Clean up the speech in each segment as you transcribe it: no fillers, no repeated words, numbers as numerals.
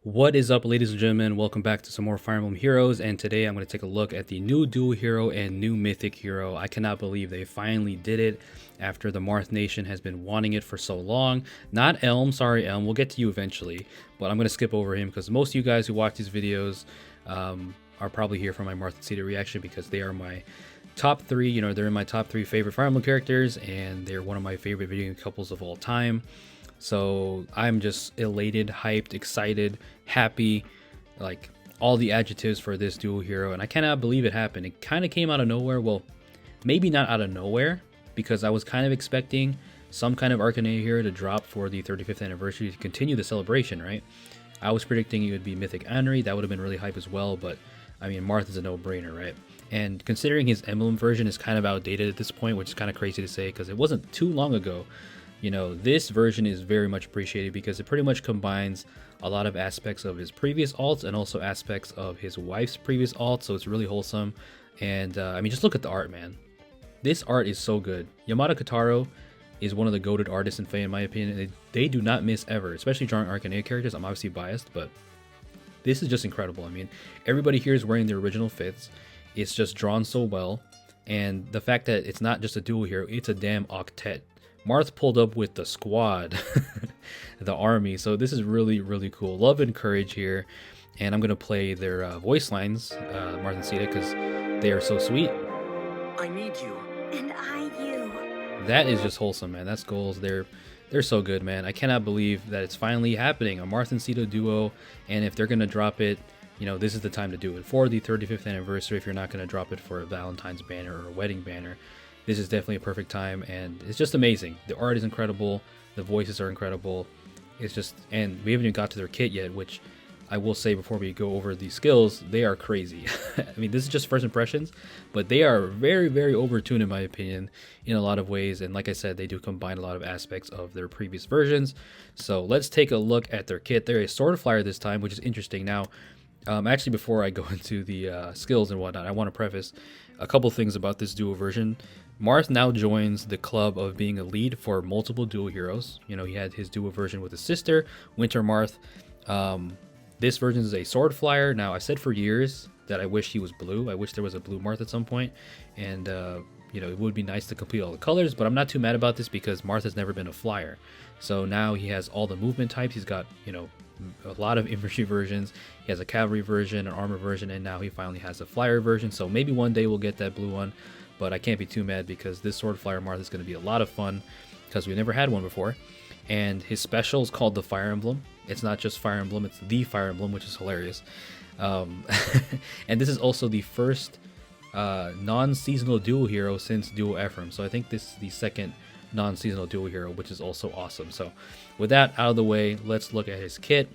What is up, ladies and gentlemen? Welcome back to some more Fire Emblem Heroes, and today I'm going to take a look at the new dual hero and new mythic hero. I cannot believe they finally did it after the Marth Nation has been wanting it for so long. Not Elm, sorry Elm, we'll get to you eventually, but I'm going to skip over him because most of you guys who watch these videos are probably here for my Marth and Caeda reaction because they are my top three, they're in my top three favorite Fire Emblem characters, and they're one of my favorite video game couples of all time. So I'm just elated, hyped, excited, happy, like all the adjectives for this dual hero, and I cannot believe it happened. It kind of came out of nowhere. Well, maybe not out of nowhere, because I was kind of expecting some kind of Arcana hero to drop for the 35th anniversary to continue the celebration, right? I was predicting it would be Mythic Henry. That would have been really hype as well, but I mean, Marth is a no-brainer, right? And considering his emblem version is kind of outdated at this point, which is kind of crazy to say because it wasn't too long ago, this version is very much appreciated because it pretty much combines a lot of aspects of his previous alts and also aspects of his wife's previous alts, so it's really wholesome. And I mean, just look at the art, man. This art is so good. Yamada Kotaro is one of the goated artists in FEH, in my opinion. They do not miss ever, especially drawing Arcana characters. I'm obviously biased, but this is just incredible. I mean, everybody here is wearing the original fits. It's just drawn so well, and the fact that it's not just a dual hero, it's a damn octet. Marth pulled up with the squad, the army, so this is really, really cool. Love and courage here, and I'm going to play their voice lines, Marth and Caeda, because they are so sweet. I need you. And I you. That is just wholesome, man. That's goals. They're so good, man. I cannot believe that it's finally happening, a Marth and Caeda duo, and if they're going to drop it, this is the time to do it. For the 35th anniversary, if you're not going to drop it for a Valentine's banner or a wedding banner, this is definitely a perfect time, and it's just amazing. The art is incredible, the voices are incredible. It's just, and we haven't even got to their kit yet, which I will say before we go over these skills, they are crazy. I mean, this is just first impressions, but they are very, very overtuned in my opinion in a lot of ways, and like I said, they do combine a lot of aspects of their previous versions. So let's take a look at their kit. They're a sword flyer this time, which is interesting. Now, actually, before I go into the skills and whatnot, I want to preface a couple things about this duo version. Marth now joins the club of being a lead for multiple dual heroes. He had his duo version with his sister, Winter Marth. This version is a sword flyer. Now, I said for years that I wish he was blue. I wish there was a blue Marth at some point. And, it would be nice to complete all the colors, but I'm not too mad about this because Marth has never been a flyer. So now he has all the movement types. He's got, a lot of infantry versions. He has a cavalry version, an armor version, and now he finally has a flyer version. So maybe one day we'll get that blue one, but I can't be too mad because this sword flyer Marth is going to be a lot of fun because we've never had one before. And his special is called the Fire Emblem. It's not just Fire Emblem, it's the Fire Emblem, which is hilarious. And this is also the first non-seasonal dual hero since Dual Ephraim. So I think this is the second non-seasonal dual hero, which is also awesome. So with that out of the way, let's look at his kit.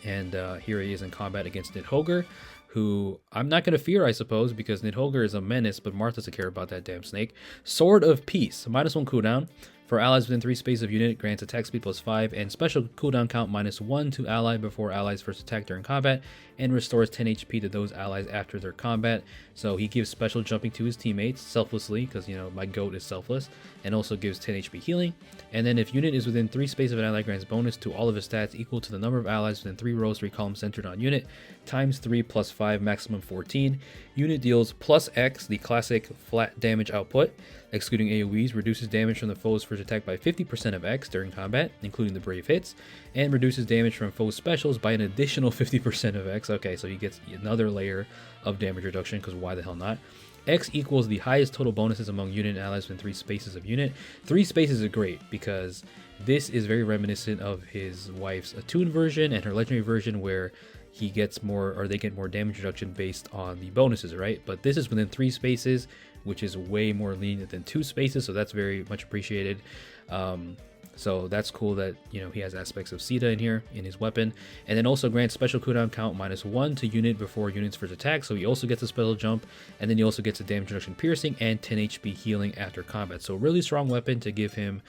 And here he is in combat against Nidhogger, who I'm not going to fear, I suppose, because Nidhogger is a menace, but Marth doesn't care about that damn snake. Sword of Peace, -1 cooldown. For allies within 3 spaces of unit, grants attack speed +5, and special cooldown count -1 to ally before allies first attack during combat, and restores 10 HP to those allies after their combat. So he gives special jumping to his teammates selflessly, because, my goat is selfless, and also gives 10 HP healing. And then if unit is within 3 spaces of an ally, grants bonus to all of his stats equal to the number of allies within 3 rows, 3 columns centered on unit, times 3 + 5, maximum 14. Unit deals +X, the classic flat damage output, excluding AoEs, reduces damage from the foe's first attack by 50% of X during combat, including the brave hits, and reduces damage from foe's specials by an additional 50% of X. Okay, so he gets another layer of damage reduction, because why the hell not? X equals the highest total bonuses among unit and allies within 3 spaces of unit. 3 spaces are great, because this is very reminiscent of his wife's attuned version and her legendary version, where he gets more, or they get more damage reduction based on the bonuses, right? But this is within 3 spaces, which is way more lenient than 2 spaces, so that's very much appreciated. So that's cool that, he has aspects of Caeda in here in his weapon. And then also grants special cooldown count -1 to unit before unit's first attack, so he also gets a special jump, and then he also gets a damage reduction piercing and 10 HP healing after combat. So really strong weapon to give him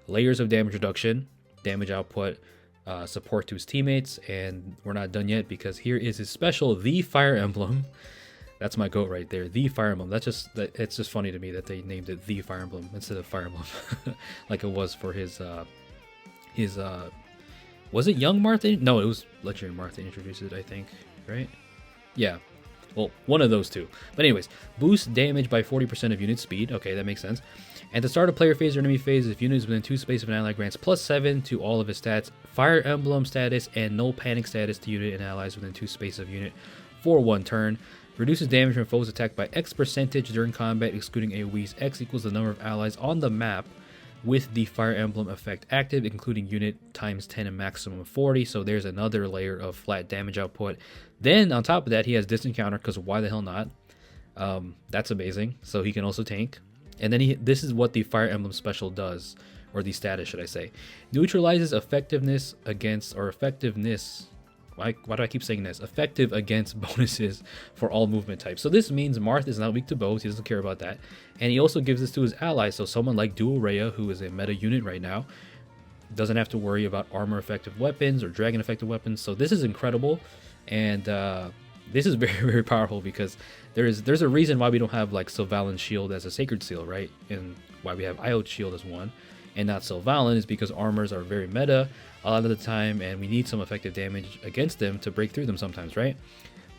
layers of damage reduction, damage output, support to his teammates. And we're not done yet, because here is his special, the Fire Emblem. That's my goat right there, the Fire Emblem. It's just funny to me that they named it the Fire Emblem instead of Fire Emblem, like it was for his Was it Young Marth? No, it was Legendary Marth that introduced it, I think, right? Yeah. Well, one of those two. But anyways, boost damage by 40% of unit speed. Okay, that makes sense. And to start a player phase or enemy phase, if unit is within 2 space of an ally, grants +7 to all of his stats, Fire Emblem status, and no panic status to unit and allies within 2 space of unit for 1 turn. Reduces damage from foes attacked by X percentage during combat, excluding AoEs. X equals the number of allies on the map with the Fire Emblem effect active, including unit times 10 and maximum of 40. So there's another layer of flat damage output. Then on top of that, he has distant counter, because why the hell not? That's amazing. So he can also tank. And then this is what the Fire Emblem special does, or the status, should I say. Neutralizes effectiveness against, or effectiveness. Why do I keep saying this? Effective against bonuses for all movement types. So this means Marth is not weak to bows. He doesn't care about that. And he also gives this to his allies. So someone like Duo Rhea, who is a meta unit right now, doesn't have to worry about armor effective weapons or dragon effective weapons. So this is incredible. And this is very, very powerful, because there's a reason why we don't have like Sylvalin's shield as a sacred seal, right? And why we have Io's shield as one and not Sylvalin is because armors are very meta a lot of the time, and we need some effective damage against them to break through them sometimes, right?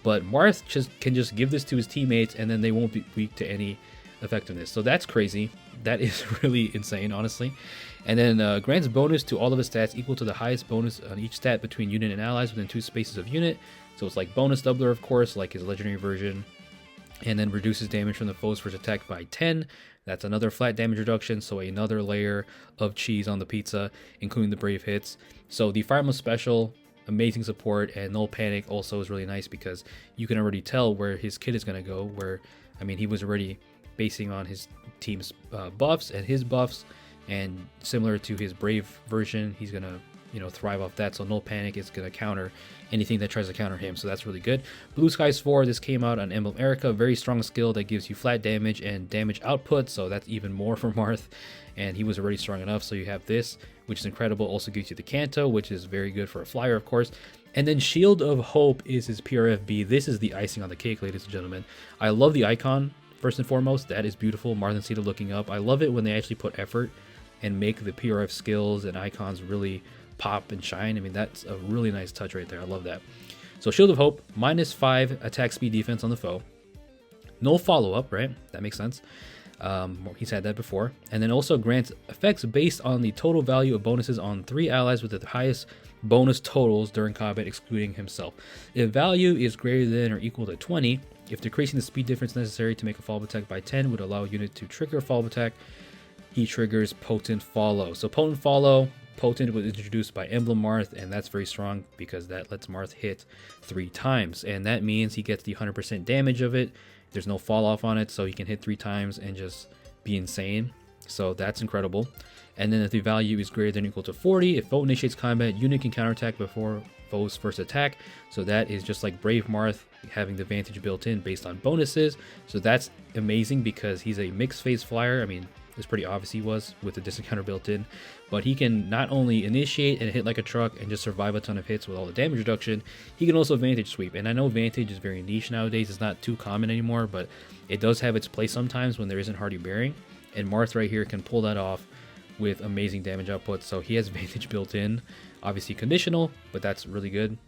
But Marth can just give this to his teammates, and then they won't be weak to any effectiveness. So that's crazy. That is really insane, honestly. And then grants bonus to all of his stats equal to the highest bonus on each stat between unit and allies within 2 spaces of unit. So it's like bonus doubler, of course, like his legendary version. And then reduces damage from the foe's first attack by 10. That's another flat damage reduction, so another layer of cheese on the pizza, including the brave hits. So the Fire Emblem special, amazing support, and no panic also is really nice, because you can already tell where his kid is going to go, where, I mean, he was already basing on his team's buffs and his buffs, and similar to his brave version, he's going to, you know, thrive off that. So no panic is going to counter anything that tries to counter him, so that's really good. Blue Skies 4, this came out on Emblem Erica, very strong skill that gives you flat damage and damage output, so that's even more for Marth, and he was already strong enough. So you have this, which is incredible, also gives you the Canto, which is very good for a flyer, of course. And then Shield of Hope is his PRFB. This is the icing on the cake, ladies and gentlemen. I love the icon, first and foremost. That is beautiful. Marth and Caeda looking up. I love it when they actually put effort and make the PRF skills and icons really pop and shine. I mean, that's a really nice touch right there. I love that. So Shield of Hope, -5 attack speed defense on the foe. No follow-up, right? That makes sense. He's had that before. And then also grants effects based on the total value of bonuses on 3 allies with the highest bonus totals during combat, excluding himself. If value is greater than or equal to 20, if decreasing the speed difference necessary to make a follow-up attack by 10 would allow a unit to trigger a follow-up attack, he triggers Potent Follow. So Potent Follow, Potent was introduced by Emblem Marth, and that's very strong because that lets Marth hit 3 times, and that means he gets the 100% damage of it. There's no fall off on it, so he can hit 3 times and just be insane. So that's incredible. And then if the value is greater than or equal to 40, if foe initiates combat, unit can counterattack before foe's first attack. So that is just like Brave Marth having the advantage built in based on bonuses. So that's amazing because he's a mixed phase flyer. I mean, it's pretty obvious he was with the distant counter built in, but he can not only initiate and hit like a truck and just survive a ton of hits with all the damage reduction, he can also Vantage Sweep. And I know Vantage is very niche nowadays, it's not too common anymore, but it does have its place sometimes when there isn't Hardy Bearing, and Marth right here can pull that off with amazing damage output. So he has Vantage built in, obviously conditional, but that's really good.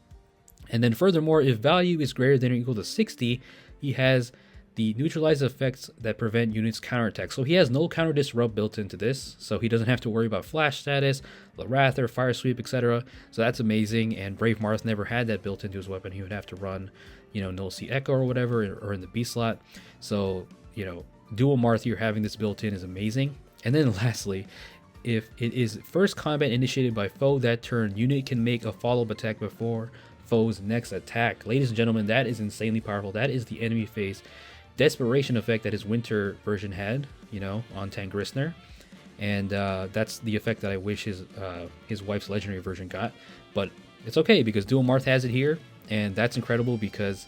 And then furthermore, if value is greater than or equal to 60, he has the neutralize effects that prevent units counterattack. So he has no counter disrupt built into this, so he doesn't have to worry about flash status, Larather, fire sweep, etc. So that's amazing, and Brave Marth never had that built into his weapon. He would have to run, you know, Null Sea Echo or whatever, or in the B slot. So, you know, Dual Marth here having this built in is amazing. And then lastly, if it is first combat initiated by foe that turn, unit can make a follow-up attack before foe's next attack. Ladies and gentlemen, that is insanely powerful. That is the enemy phase desperation effect that his winter version had, you know, on Tangrisner, and that's the effect that I wish his wife's legendary version got. But it's okay because Dual Marth has it here, and that's incredible because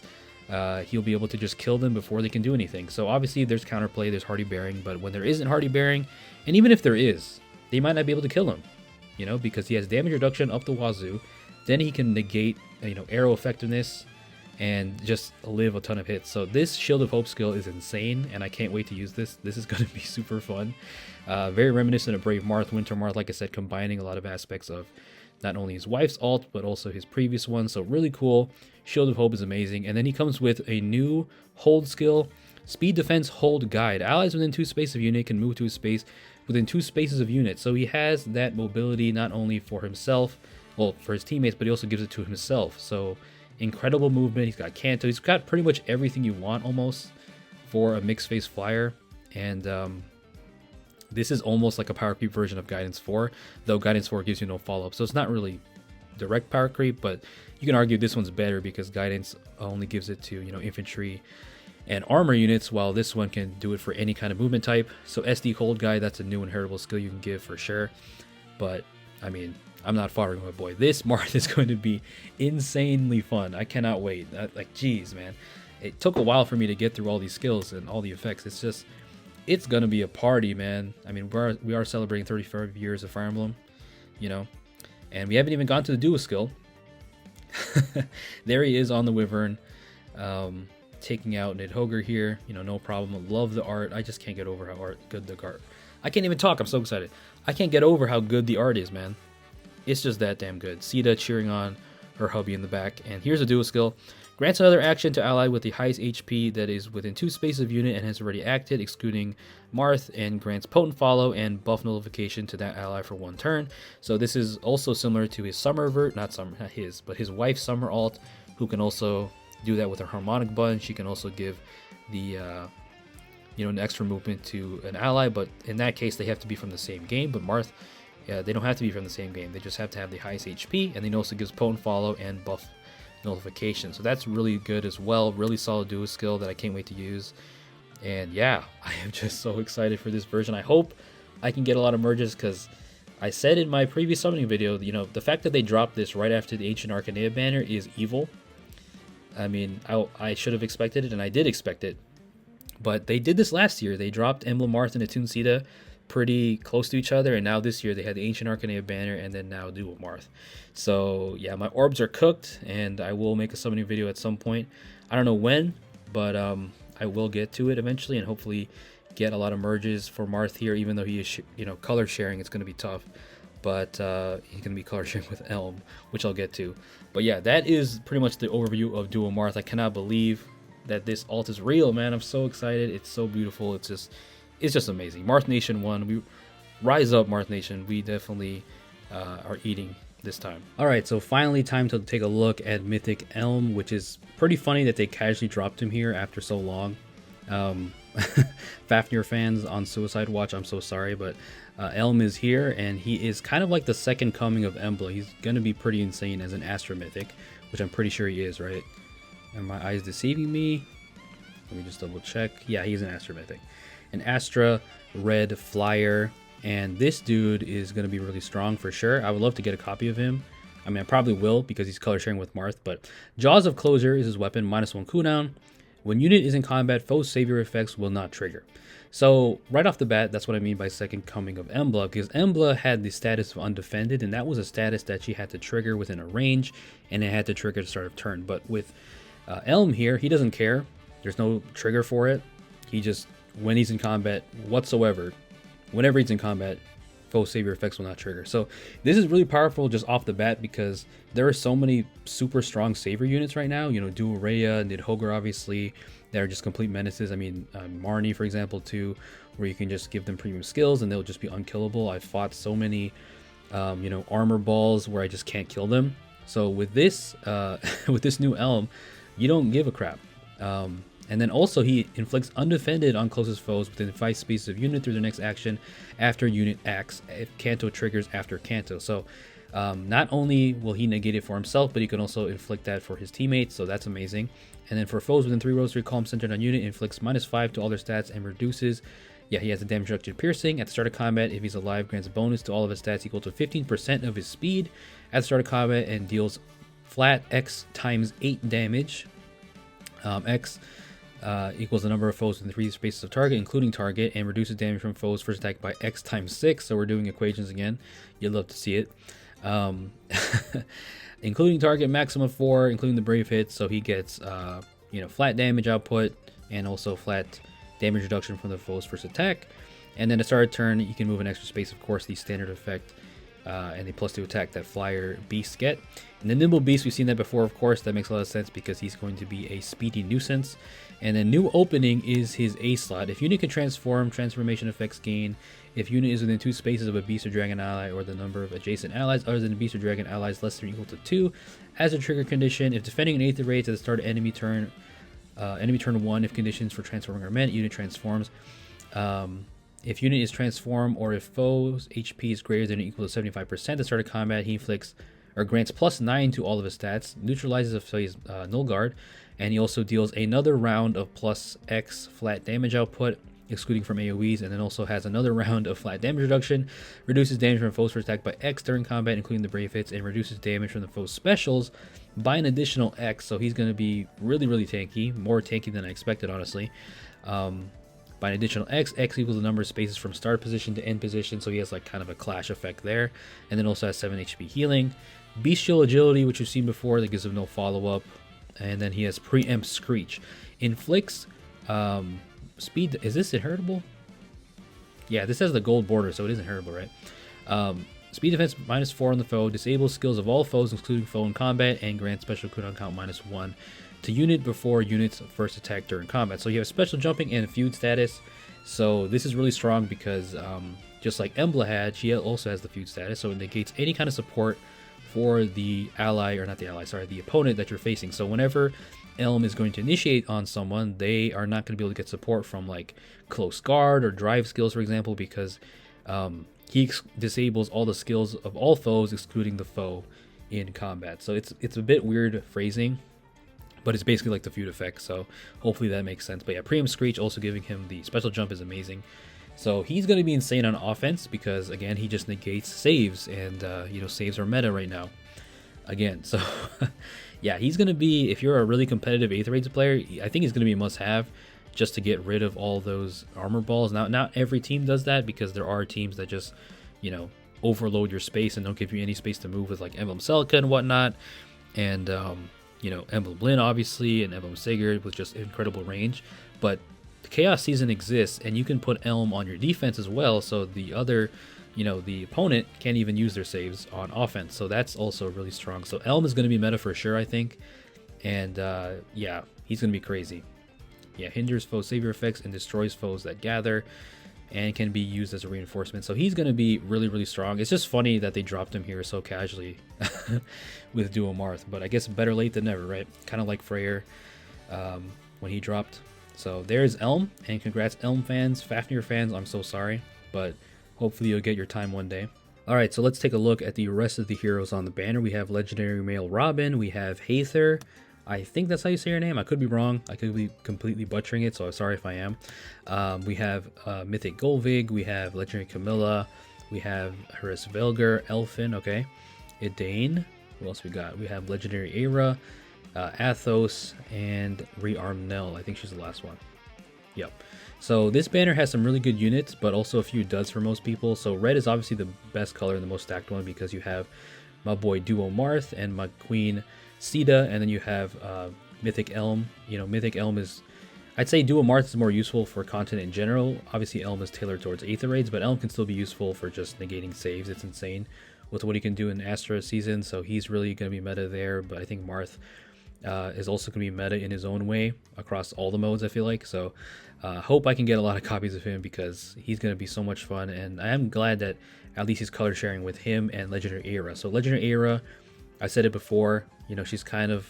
he'll be able to just kill them before they can do anything. So obviously there's counterplay, there's Hardy Bearing, but when there isn't Hardy Bearing, and even if there is, they might not be able to kill him, you know, because he has damage reduction up the wazoo. Then he can negate, you know, arrow effectiveness and just live a ton of hits. So this Shield of Hope skill is insane, and I can't wait to use this. This is going to be super fun. Very reminiscent of Brave Marth, Winter Marth, like I said, combining a lot of aspects of not only his wife's alt, but also his previous one. So really cool. Shield of Hope is amazing. And then he comes with a new hold skill, Speed Defense Hold Guide. Allies within 2 spaces of unit can move to a space within 2 spaces of unit. So he has that mobility not only for himself, well, for his teammates, but he also gives it to himself. So incredible movement. He's got Canto. He's got pretty much everything you want almost for a mixed phase flyer. And this is almost like a power creep version of Guidance 4, though Guidance 4 gives you no follow-up. So it's not really direct power creep, but you can argue this one's better because Guidance only gives it to, infantry and armor units, while this one can do it for any kind of movement type. So SD Hold Guide, that's a new inheritable skill you can give for sure. But I mean, I'm not firing my boy. This Marth is going to be insanely fun. I cannot wait. Like, geez, man. It took a while for me to get through all these skills and all the effects. It's going to be a party, man. I mean, we are celebrating 35 years of Fire Emblem, and we haven't even gone to the duo skill. There he is on the Wyvern, taking out Nidhogger here. No problem. Love the art. I just can't get over how good the art. I can't even talk. I'm so excited. I can't get over how good the art is, man. It's just that damn good. Caeda cheering on her hubby in the back. And here's a duo skill. Grants another action to ally with the highest HP that is within 2 spaces of unit and has already acted, excluding Marth, and grants potent follow and buff notification to that ally for 1 turn. So this is also similar to his summer not his, but his wife's summer alt, who can also do that with her harmonic button. She can also give the an extra movement to an ally, but in that case they have to be from the same game. But Marth, they don't have to be from the same game. They just have to have the highest HP, and then also gives potent follow and buff notification. So that's really good as well. Really solid duo skill that I can't wait to use. And yeah, I am just so excited for this version. I hope I can get a lot of merges, because I said in my previous summoning video, the fact that they dropped this right after the Ancient Arcanea banner is evil. I mean, I should have expected it, and I did expect it. But they did this last year. They dropped Emblem Marth and Attune Caeda pretty close to each other, and now this year they had the Ancient Arcanea banner and then now Dual Marth. So yeah, my orbs are cooked, and I will make a summoning video at some point. I don't know when, but I will get to it eventually, and hopefully get a lot of merges for Marth here. Even though he is color sharing, it's going to be tough, but he's going to be color sharing with Elm, which I'll get to. But yeah, that is pretty much the overview of Dual Marth. I cannot believe that this alt is real, man. I'm so excited. It's so beautiful. It's just amazing. Marth Nation won. We rise up, Marth Nation. We definitely are eating this time. All right, so finally time to take a look at Mythic Elm, which is pretty funny that they casually dropped him here after so long. Fafnir fans on Suicide Watch, I'm so sorry, but Elm is here, and he is kind of like the second coming of Embla. He's gonna be pretty insane as an Astra Mythic, which I'm pretty sure he is, right? Are my eyes deceiving me? Let me just double check. Yeah, he's an Astra Mythic. An Astra red flyer, and this dude is going to be really strong for sure. I would love to get a copy of him. I mean, I probably will because he's color sharing with Marth, but Jaws of Closure is his weapon, -1 cooldown. When unit is in combat, foe's savior effects will not trigger. So right off the bat, that's what I mean by second coming of Embla, because Embla had the status of undefended, and that was a status that she had to trigger within a range, and it had to trigger at the start of turn. But with Elm here, he doesn't care. There's no trigger for it. He just, when he's in combat whatsoever, whenever he's in combat, foe savior effects will not trigger. So this is really powerful just off the bat, because there are so many super strong savior units right now. Dual Rhea, Nidhogger, obviously, that are just complete menaces. I mean, Marnie, for example, too, where you can just give them premium skills and they'll just be unkillable. I've fought so many, armor balls where I just can't kill them. So with this, with this new Elm, you don't give a crap. And then also he inflicts undefended on closest foes within 5 spaces of unit through their next action after unit acts, if Canto triggers after Canto. So not only will he negate it for himself, but he can also inflict that for his teammates, so that's amazing. And then for foes within 3 rows, 3 columns centered on unit, inflicts -5 to all their stats and reduces, he has a damage reduction piercing. At the start of combat, if he's alive, grants a bonus to all of his stats equal to 15% of his speed at the start of combat, and deals flat X times 8 damage. X equals the number of foes within 3 spaces of target, including target, and reduces damage from foes first attack by X times 6. So we're doing equations again. You'd love to see it. Including target, maximum 4, including the brave hits. So he gets flat damage output and also flat damage reduction from the foe's first attack. And then at the start of turn, you can move an extra space. Of course, the standard effect and they +2 attack that flyer beasts get. And the nimble beast, we've seen that before, of course. That makes a lot of sense because he's going to be a speedy nuisance. And then new opening is his A slot. If unit can transform, transformation effects gain. If unit is within 2 spaces of a beast or dragon ally, or the number of adjacent allies other than the beast or dragon allies less than or equal to 2, as a trigger condition. If defending an Aether Raids at the start of enemy turn 1, if conditions for transforming are met, unit transforms. If unit is transformed, or if foe's HP is greater than or equal to 75% at the start of combat, he inflicts or grants +9 to all of his stats, neutralizes if he's null guard, and he also deals another round of +X flat damage output, excluding from AoEs, and then also has another round of flat damage reduction, reduces damage from foes for attack by X during combat, including the brave hits, and reduces damage from the foe's specials by an additional X. So he's going to be really, really tanky, more tanky than I expected, honestly. By an additional X equals the number of spaces from start position to end position, so he has like kind of a clash effect there, and then also has 7 HP healing. Bestial agility, which we've seen before, that gives him no follow-up, and then he has preempt screech. Inflicts speed. Is this inheritable? Yeah, this has the gold border, so it is inheritable, right? Speed defense -4 on the foe, disables skills of all foes, including foe in combat, and grants special cooldown count -1 to unit before unit's first attack during combat. So you have special jumping and feud status. So this is really strong because just like Embla had, she also has the feud status, so it negates any kind of support for the ally, or not the ally, sorry, the opponent that you're facing. So whenever Elm is going to initiate on someone, they are not going to be able to get support from like close guard or drive skills, for example, because he disables all the skills of all foes, excluding the foe in combat. So it's a bit weird phrasing, but it's basically like the feud effect, so hopefully that makes sense. But yeah, Preempt Screech also giving him the special jump is amazing. So he's going to be insane on offense because, again, he just negates saves, and, saves are meta right now. Again, so, yeah, he's going to be, if you're a really competitive Aether Raids player, I think he's going to be a must-have just to get rid of all those armor balls. Now, not every team does that because there are teams that just, overload your space and don't give you any space to move with, like, Emblem Celica and whatnot, and, Emblem Lyn, obviously, and Emblem Sigurd with just incredible range. But the Chaos Season exists, and you can put Elm on your defense as well, so the other, the opponent can't even use their saves on offense. So that's also really strong. So Elm is going to be meta for sure, I think. And, yeah, he's going to be crazy. Yeah, hinders foe savior effects and destroys foes that gather, and can be used as a reinforcement. So he's going to be really, really strong. It's just funny that they dropped him here so casually with Duo Marth, but I guess better late than never, right? Kind of like Freyr when he dropped. So there's Elm, and congrats Elm fans, Fafnir fans, I'm so sorry, but hopefully you'll get your time one day. Alright, so let's take a look at the rest of the heroes on the banner. We have Legendary Male Robin, we have Haether, I think that's how you say her name. I could be wrong. I could be completely butchering it, so I'm sorry if I am. We have Mythic Golvig. We have Legendary Camilla. We have Hris Velgar, Elfin, okay. Idane. Who else we got? We have Legendary Aera, Athos, and Rearmed Nell. I think she's the last one. Yep. So this banner has some really good units, but also a few duds for most people. So red is obviously the best color and the most stacked one because you have my boy Duo Marth and my queen Caeda, and then you have Mythic Elm. Mythic Elm is, I'd say Duo Marth is more useful for content in general. Obviously Elm is tailored towards Aether Raids, but Elm can still be useful for just negating saves. It's insane with what he can do in Astra season, so he's really going to be meta there. But I think Marth is also going to be meta in his own way across all the modes, I feel like. So hope I can get a lot of copies of him because he's going to be so much fun, and I am glad that at least he's color sharing with him and Legendary Aera. So Legendary Aera, I said it before, she's kind of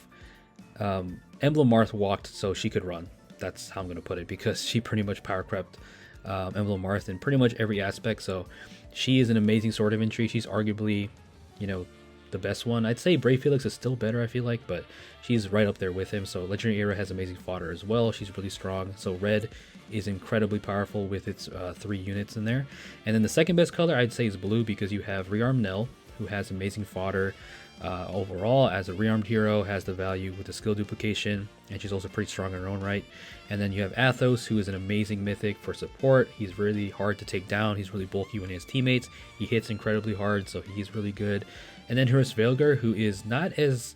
Emblem Marth walked so she could run. That's how I'm going to put it, because she pretty much power crept Emblem Marth in pretty much every aspect. So she is an amazing sword of infantry. She's arguably, the best one. I'd say Brave Felix is still better, I feel like, but she's right up there with him. So Legendary Aera has amazing fodder as well. She's really strong. So red is incredibly powerful with its 3 units in there. And then the second best color I'd say is blue, because you have Rearmed Nell, who has amazing fodder. Overall, as a rearmed hero, has the value with the skill duplication, and she's also pretty strong in her own right. And then you have Athos, who is an amazing mythic for support. He's really hard to take down. He's really bulky when he has teammates. He hits incredibly hard, so he's really good. And then Hris Velgar, who is not as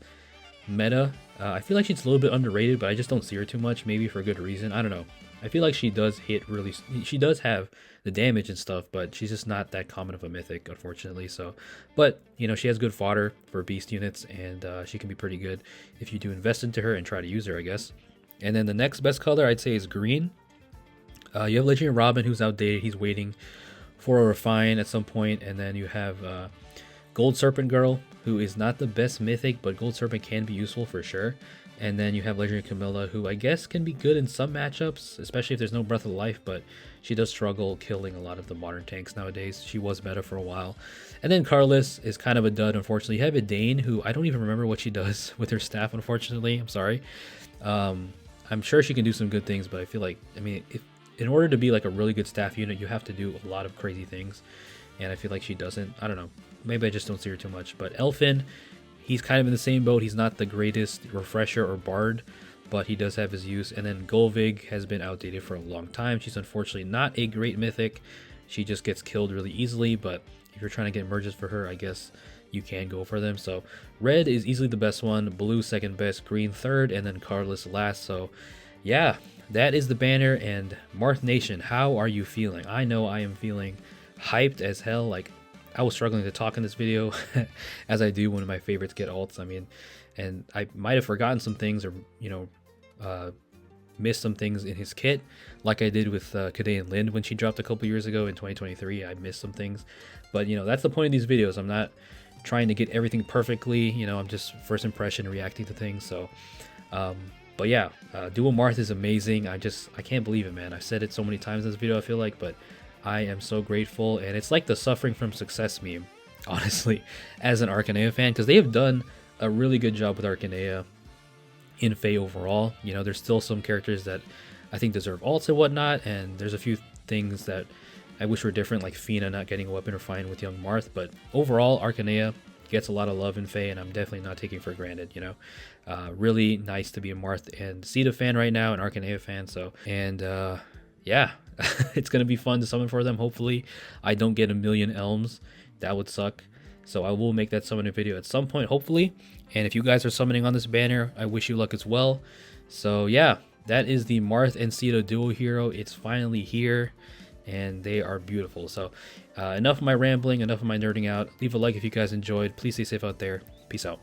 meta. I feel like she's a little bit underrated, but I just don't see her too much, maybe for a good reason. I don't know. I feel like she does hit really, she does have the damage and stuff, but she's just not that common of a mythic, unfortunately. So, but you know, she has good fodder for beast units, and she can be pretty good if you do invest into her and try to use her, I guess. And then the next best color I'd say is green. You have Legendary Robin, who's outdated. He's waiting for a refine at some point, and then you have Gold Serpent Girl, who is not the best mythic, but Gold Serpent can be useful for sure. And then you have Legendary Camilla, who I guess can be good in some matchups, especially if there's no Breath of Life, but she does struggle killing a lot of the modern tanks nowadays. She was meta for a while. And then Carlos is kind of a dud, unfortunately. You have Edane, who I don't even remember what she does with her staff, unfortunately. I'm sorry. I'm sure she can do some good things, but I feel like, I mean, in order to be like a really good staff unit, you have to do a lot of crazy things. And I feel like she doesn't. I don't know. Maybe I just don't see her too much. But Elfin, he's kind of in the same boat. He's not the greatest refresher or bard, but he does have his use. And then Golvig has been outdated for a long time. She's unfortunately not a great mythic. She just gets killed really easily, but if you're trying to get merges for her, I guess you can go for them. So red is easily the best one, blue second best, green third, and then Carlos last. So yeah, that is the banner. And Marth Nation, how are you feeling? I know I am feeling hyped as hell. Like, I was struggling to talk in this video as I do when my favorites get ults. I mean, and I might have forgotten some things, or you know, missed some things in his kit, like I did with Caeda and Lind when she dropped a couple years ago in 2023. I missed some things, but you know, that's the point of these videos. I'm not trying to get everything perfectly, you know, I'm just first impression reacting to things. So but yeah, Dual Marth is amazing. I can't believe it, man. I've said it so many times in this video, I feel like, but I am so grateful. And it's like the suffering from success meme, honestly, as an Arcanea fan, because they have done a really good job with Arcanea in FEH overall. You know, there's still some characters that I think deserve ults and whatnot, and there's a few things that I wish were different, like Fina not getting a weapon refine with young Marth. But overall, Arcanea gets a lot of love in FEH, and I'm definitely not taking for granted, you know. Really nice to be a Marth and Caeda fan right now, and Arcanea fan. So, and yeah, it's gonna be fun to summon for them. Hopefully I don't get a million elms, that would suck. So I will make that summoning video at some point, hopefully. And if you guys are summoning on this banner, I wish you luck as well. So yeah, that is the Marth and Caeda duo hero. It's finally here, and they are beautiful. So enough of my rambling, enough of my nerding out. Leave a like if you guys enjoyed. Please stay safe out there. Peace out.